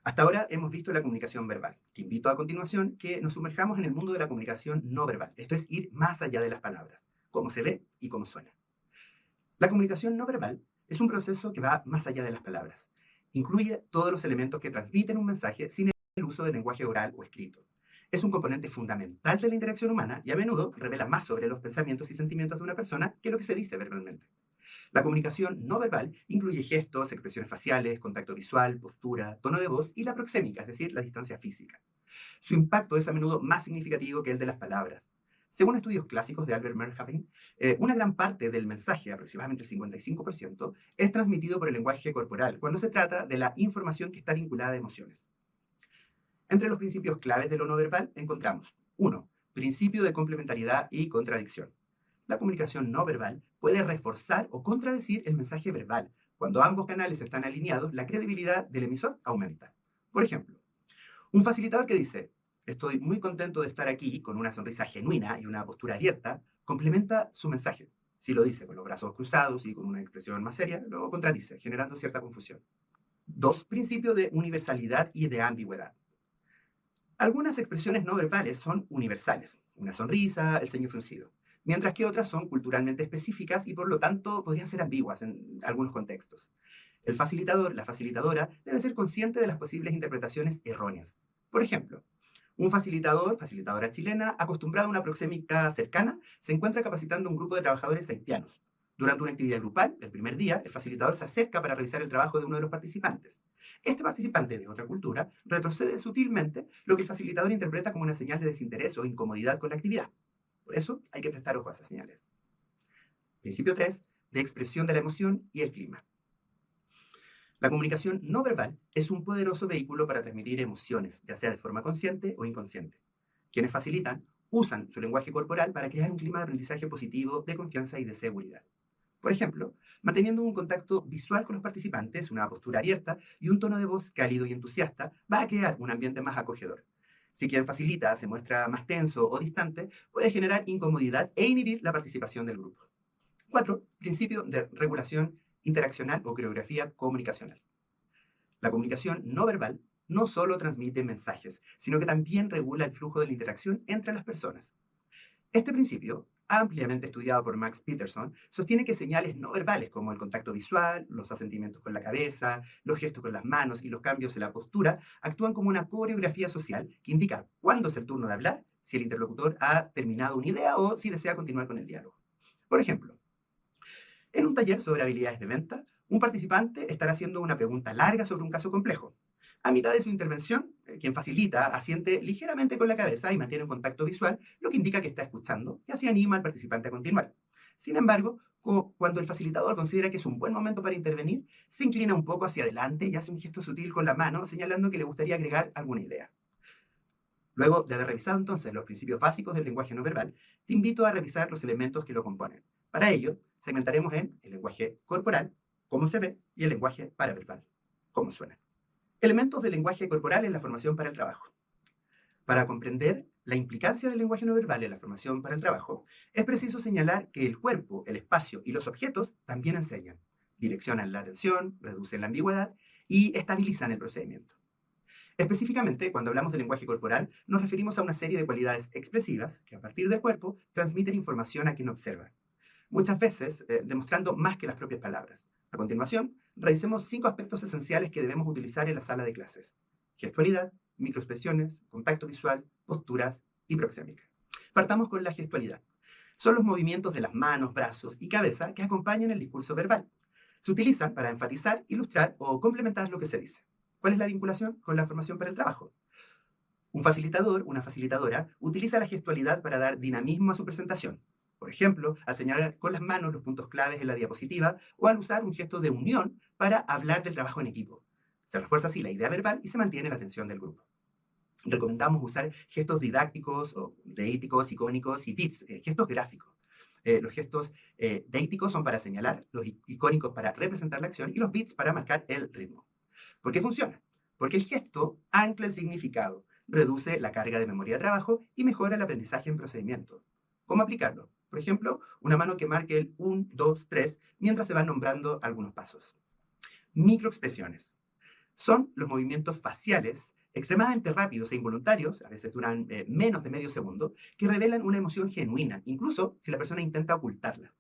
Hasta ahora hemos visto la comunicación verbal. Te invito a continuación que nos sumerjamos en el mundo de la comunicación no verbal. Esto es ir más allá de las palabras, cómo se ve y cómo suena. La comunicación no verbal es un proceso que va más allá de las palabras. Incluye todos los elementos que transmiten un mensaje sin el uso del lenguaje oral o escrito. Es un componente fundamental de la interacción humana y a menudo revela más sobre los pensamientos y sentimientos de una persona que lo que se dice verbalmente. La comunicación no verbal incluye gestos, expresiones faciales, contacto visual, postura, tono de voz y la proxémica, es decir, la distancia física. Su impacto es a menudo más significativo que el de las palabras. Según estudios clásicos de Albert Merkhavin, una gran parte del mensaje, aproximadamente el 55%, es transmitido por el lenguaje corporal cuando se trata de la información que está vinculada a emociones. Entre los principios claves de lo no verbal encontramos: 1. Principio de complementariedad y contradicción. La comunicación no verbal puede reforzar o contradecir el mensaje verbal. Cuando ambos canales están alineados, la credibilidad del emisor aumenta. Por ejemplo, un facilitador que dice: estoy muy contento de estar aquí, con una sonrisa genuina y una postura abierta, complementa su mensaje. Si lo dice con los brazos cruzados y con una expresión más seria, lo contradice, generando cierta confusión. 2. Principio de universalidad y de ambigüedad. Algunas expresiones no verbales son universales, una sonrisa, el ceño fruncido, mientras que otras son culturalmente específicas y por lo tanto podrían ser ambiguas en algunos contextos. El facilitador, la facilitadora, debe ser consciente de las posibles interpretaciones erróneas. Por ejemplo, un facilitador, facilitadora chilena, acostumbrado a una proxémica cercana, se encuentra capacitando a un grupo de trabajadores haitianos. Durante una actividad grupal, el primer día, el facilitador se acerca para revisar el trabajo de uno de los participantes. Este participante de otra cultura retrocede sutilmente, lo que el facilitador interpreta como una señal de desinterés o incomodidad con la actividad. Por eso hay que prestar ojo a esas señales. Principio 3, de expresión de la emoción y el clima. La comunicación no verbal es un poderoso vehículo para transmitir emociones, ya sea de forma consciente o inconsciente. Quienes facilitan usan su lenguaje corporal para crear un clima de aprendizaje positivo, de confianza y de seguridad. Por ejemplo, manteniendo un contacto visual con los participantes, una postura abierta y un tono de voz cálido y entusiasta, va a crear un ambiente más acogedor. Si quien facilita se muestra más tenso o distante, puede generar incomodidad e inhibir la participación del grupo. 4. Principio de regulación interaccional o coreografía comunicacional. La comunicación no verbal no solo transmite mensajes, sino que también regula el flujo de la interacción entre las personas. Este principio, ampliamente estudiado por Max Peterson, sostiene que señales no verbales como el contacto visual, los asentimientos con la cabeza, los gestos con las manos y los cambios en la postura actúan como una coreografía social que indica cuándo es el turno de hablar, si el interlocutor ha terminado una idea o si desea continuar con el diálogo. Por ejemplo, en un taller sobre habilidades de venta, un participante estará haciendo una pregunta larga sobre un caso complejo. A mitad de su intervención, quien facilita asiente ligeramente con la cabeza y mantiene un contacto visual, lo que indica que está escuchando y así anima al participante a continuar. Sin embargo, cuando el facilitador considera que es un buen momento para intervenir, se inclina un poco hacia adelante y hace un gesto sutil con la mano, señalando que le gustaría agregar alguna idea. Luego de haber revisado entonces los principios básicos del lenguaje no verbal, te invito a revisar los elementos que lo componen. Para ello, segmentaremos en el lenguaje corporal, cómo se ve, y el lenguaje paraverbal, cómo suena. Elementos del lenguaje corporal en la formación para el trabajo. Para comprender la implicancia del lenguaje no verbal en la formación para el trabajo, es preciso señalar que el cuerpo, el espacio y los objetos también enseñan, direccionan la atención, reducen la ambigüedad y estabilizan el procedimiento. Específicamente, cuando hablamos de lenguaje corporal, nos referimos a una serie de cualidades expresivas que a partir del cuerpo transmiten información a quien observa, muchas veces demostrando más que las propias palabras. A continuación, revisemos 5 aspectos esenciales que debemos utilizar en la sala de clases: gestualidad, microexpresiones, contacto visual, posturas y proxémica. Partamos con la gestualidad. Son los movimientos de las manos, brazos y cabeza que acompañan el discurso verbal. Se utilizan para enfatizar, ilustrar o complementar lo que se dice. ¿Cuál es la vinculación con la formación para el trabajo? Un facilitador, una facilitadora, utiliza la gestualidad para dar dinamismo a su presentación. Por ejemplo, al señalar con las manos los puntos claves en la diapositiva o al usar un gesto de unión para hablar del trabajo en equipo. Se refuerza así la idea verbal y se mantiene la atención del grupo. Recomendamos usar gestos didácticos o deíticos, icónicos y bits, gestos gráficos. Los gestos deíticos son para señalar, los icónicos para representar la acción y los bits para marcar el ritmo. ¿Por qué funciona? Porque el gesto ancla el significado, reduce la carga de memoria de trabajo y mejora el aprendizaje en procedimiento. ¿Cómo aplicarlo? Por ejemplo, una mano que marque el 1, 2, 3 mientras se van nombrando algunos pasos. Microexpresiones. Son los movimientos faciales extremadamente rápidos e involuntarios, a veces duran menos de medio segundo, que revelan una emoción genuina, incluso si la persona intenta ocultarla.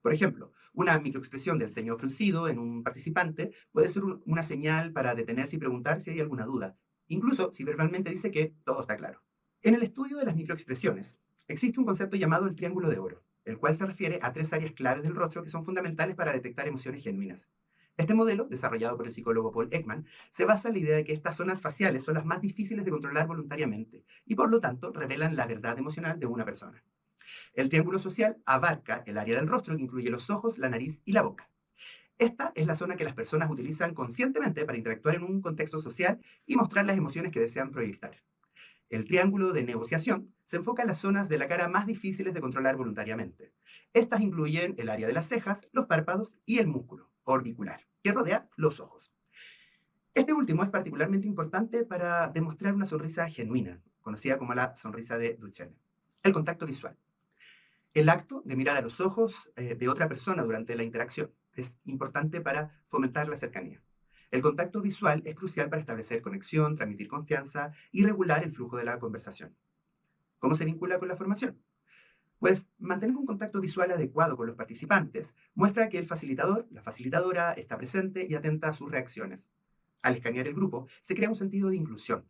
Por ejemplo, una microexpresión del ceño fruncido en un participante puede ser una señal para detenerse y preguntar si hay alguna duda, incluso si verbalmente dice que todo está claro. En el estudio de las microexpresiones, existe un concepto llamado el triángulo de oro, el cual se refiere a tres áreas claves del rostro que son fundamentales para detectar emociones genuinas. Este modelo, desarrollado por el psicólogo Paul Ekman, se basa en la idea de que estas zonas faciales son las más difíciles de controlar voluntariamente y por lo tanto revelan la verdad emocional de una persona. El triángulo social abarca el área del rostro que incluye los ojos, la nariz y la boca. Esta es la zona que las personas utilizan conscientemente para interactuar en un contexto social y mostrar las emociones que desean proyectar. El triángulo de negociación se enfoca en las zonas de la cara más difíciles de controlar voluntariamente. Estas incluyen el área de las cejas, los párpados y el músculo orbicular, que rodea los ojos. Este último es particularmente importante para demostrar una sonrisa genuina, conocida como la sonrisa de Duchenne. El contacto visual. El acto de mirar a los ojos de otra persona durante la interacción es importante para fomentar la cercanía. El contacto visual es crucial para establecer conexión, transmitir confianza y regular el flujo de la conversación. ¿Cómo se vincula con la formación? Pues mantener un contacto visual adecuado con los participantes muestra que el facilitador, la facilitadora, está presente y atenta a sus reacciones. Al escanear el grupo, se crea un sentido de inclusión.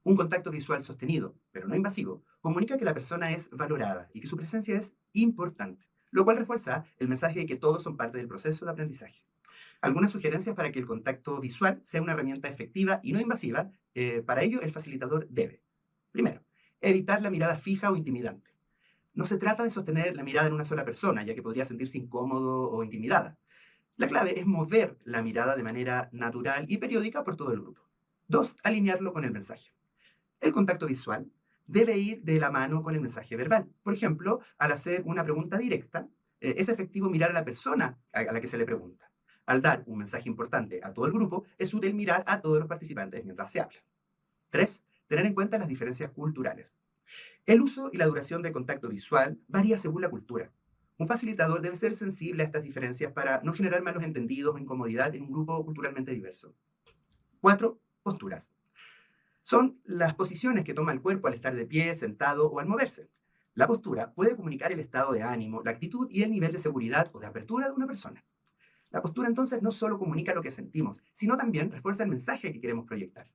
Un contacto visual sostenido, pero no invasivo, comunica que la persona es valorada y que su presencia es importante, lo cual refuerza el mensaje de que todos son parte del proceso de aprendizaje. Algunas sugerencias para que el contacto visual sea una herramienta efectiva y no invasiva, para ello el facilitador debe, primero, evitar la mirada fija o intimidante. No se trata de sostener la mirada en una sola persona, ya que podría sentirse incómodo o intimidada. La clave es mover la mirada de manera natural y periódica por todo el grupo. Dos, alinearlo con el mensaje. El contacto visual debe ir de la mano con el mensaje verbal. Por ejemplo, al hacer una pregunta directa, es efectivo mirar a la persona a la que se le pregunta. Al dar un mensaje importante a todo el grupo, es útil mirar a todos los participantes mientras se habla. 3. Tener en cuenta las diferencias culturales. El uso y la duración del contacto visual varía según la cultura. Un facilitador debe ser sensible a estas diferencias para no generar malos entendidos o incomodidad en un grupo culturalmente diverso. 4. Posturas. Son las posiciones que toma el cuerpo al estar de pie, sentado o al moverse. La postura puede comunicar el estado de ánimo, la actitud y el nivel de seguridad o de apertura de una persona. La postura entonces no solo comunica lo que sentimos, sino también refuerza el mensaje que queremos proyectar.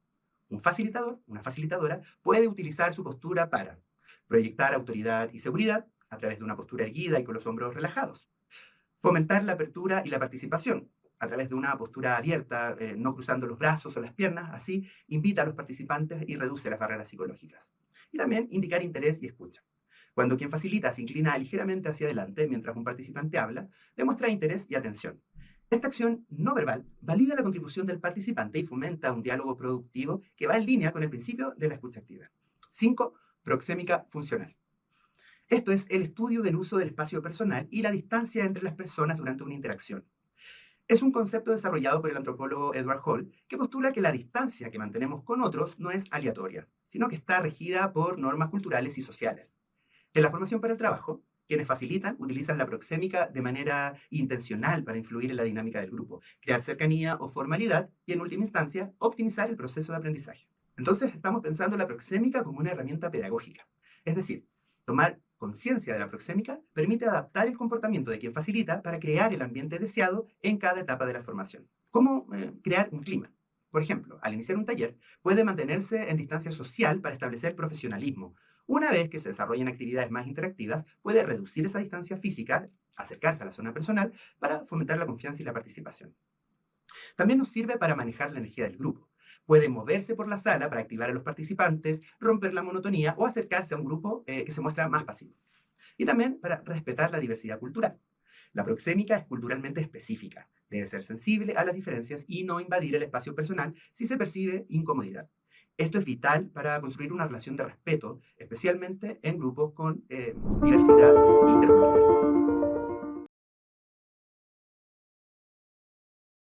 Un facilitador, una facilitadora, puede utilizar su postura para proyectar autoridad y seguridad a través de una postura erguida y con los hombros relajados. Fomentar la apertura y la participación a través de una postura abierta, no cruzando los brazos o las piernas. Así invita a los participantes y reduce las barreras psicológicas. Y también indicar interés y escucha. Cuando quien facilita se inclina ligeramente hacia adelante mientras un participante habla, demuestra interés y atención. Esta acción no verbal valida la contribución del participante y fomenta un diálogo productivo que va en línea con el principio de la escucha activa. 5. Proxémica funcional. Esto es el estudio del uso del espacio personal y la distancia entre las personas durante una interacción. Es un concepto desarrollado por el antropólogo Edward Hall que postula que la distancia que mantenemos con otros no es aleatoria, sino que está regida por normas culturales y sociales. En la formación para el trabajo, quienes facilitan utilizan la proxémica de manera intencional para influir en la dinámica del grupo, crear cercanía o formalidad y, en última instancia, optimizar el proceso de aprendizaje. Entonces, estamos pensando la proxémica como una herramienta pedagógica. Es decir, tomar conciencia de la proxémica permite adaptar el comportamiento de quien facilita para crear el ambiente deseado en cada etapa de la formación. ¿Cómo crear un clima? Por ejemplo, al iniciar un taller, puede mantenerse en distancia social para establecer profesionalismo. Una vez que se desarrollen actividades más interactivas, puede reducir esa distancia física, acercarse a la zona personal para fomentar la confianza y la participación. También nos sirve para manejar la energía del grupo. Puede moverse por la sala para activar a los participantes, romper la monotonía o acercarse a un grupo que se muestra más pasivo. Y también para respetar la diversidad cultural. La proxémica es culturalmente específica. Debe ser sensible a las diferencias y no invadir el espacio personal si se percibe incomodidad. Esto es vital para construir una relación de respeto, especialmente en grupos con diversidad intercultural.